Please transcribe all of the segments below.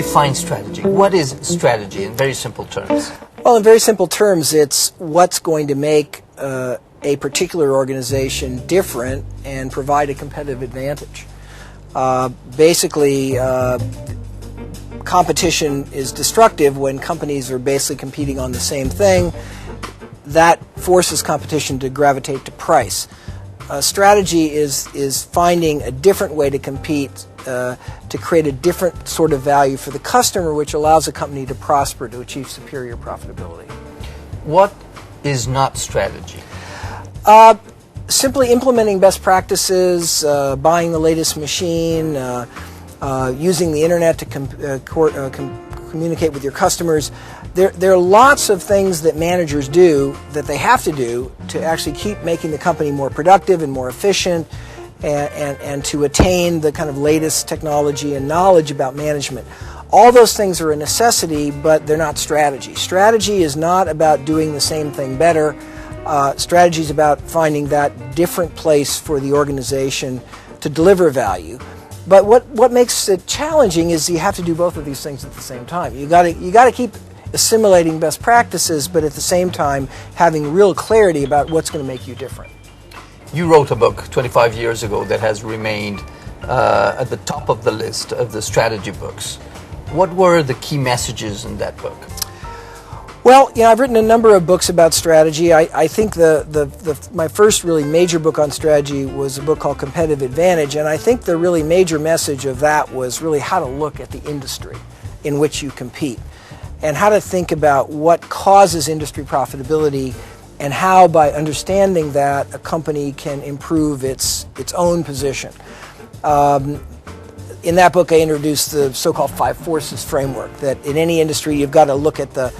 define strategy? What is strategy in very simple terms? Well, in very simple terms, it's what's going to make a particular organization different and provide a competitive advantage. Basically, competition is destructive when companies are basically competing on the same thing. That forces competition to gravitate to price. Strategy is finding a different way to compete to create a different sort of value for the customer, which allows a company to prosper, to achieve superior profitability. What is not strategy? Simply implementing best practices, buying the latest machine, using the internet to communicate with your customers. There are lots of things that managers do that they have to do to actually keep making the company more productive and more efficient and to attain the kind of latest technology and knowledge about management. All those things are a necessity, but they're not strategy. Strategy is not about doing the same thing better. Strategy is about finding that different place for the organization to deliver value. But what makes it challenging is you have to do both of these things at the same time. You got to keep assimilating best practices, but at the same time having real clarity about what's going to make you different. You wrote a book 25 years ago that has remained at the top of the list of the strategy books. What were the key messages in that book? Well, I've written a number of books about strategy. I think my first really major book on strategy was a book called Competitive Advantage, and I think the really major message of that was really how to look at the industry in which you compete and how to think about what causes industry profitability and how, by understanding that, a company can improve its own position. In that book, I introduced the so-called 5 forces framework, that in any industry you've got to look at the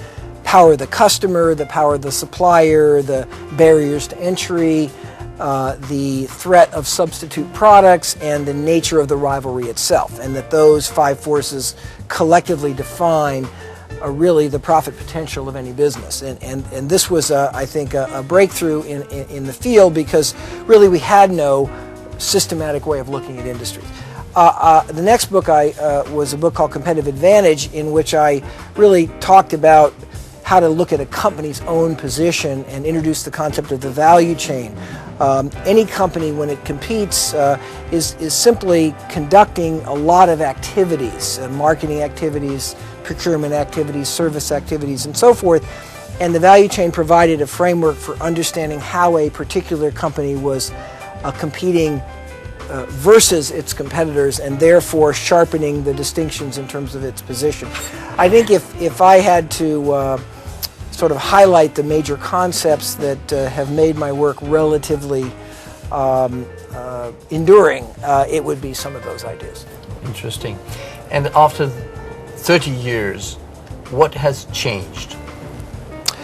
power of the customer, the power of the supplier, the barriers to entry, the threat of substitute products, and the nature of the rivalry itself, and that those 5 forces collectively define really the profit potential of any business. And this was, I think, a breakthrough in the field, because really we had no systematic way of looking at industries. The next book was a book called Competitive Advantage, in which I really talked about how to look at a company's own position and introduce the concept of the value chain. Any company, when it competes, is simply conducting a lot of activities, marketing activities, procurement activities, service activities, and so forth. And the value chain provided a framework for understanding how a particular company was competing versus its competitors, and therefore sharpening the distinctions in terms of its position. I think if I had to sort of highlight the major concepts that have made my work relatively enduring, it would be some of those ideas. Interesting. And after 30 years, what has changed?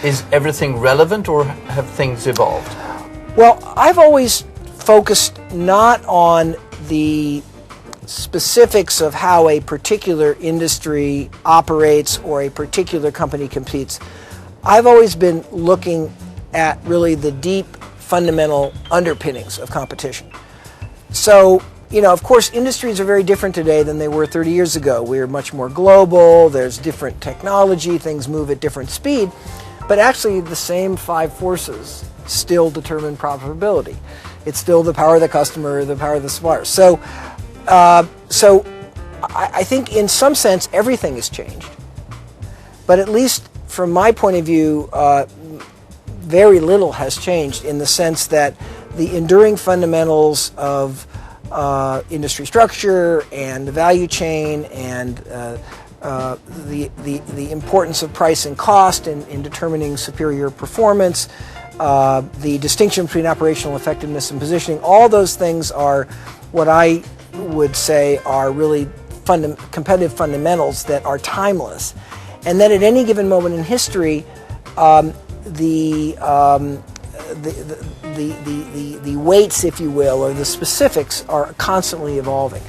Is everything relevant, or have things evolved? Well, I've always focused not on the specifics of how a particular industry operates or a particular company competes. I've always been looking at really the deep fundamental underpinnings of competition. So, of course, industries are very different today than they were 30 years ago. We're much more global, there's different technology, things move at different speed, but actually the same 5 forces still determine profitability. It's still the power of the customer, the power of the supplier. So I think in some sense everything has changed, but at least from my point of view, very little has changed, in the sense that the enduring fundamentals of industry structure and the value chain and the importance of price and cost in determining superior performance, the distinction between operational effectiveness and positioning, all those things are what I would say are really competitive fundamentals that are timeless. And that at any given moment in history, the weights, if you will, or the specifics are constantly evolving.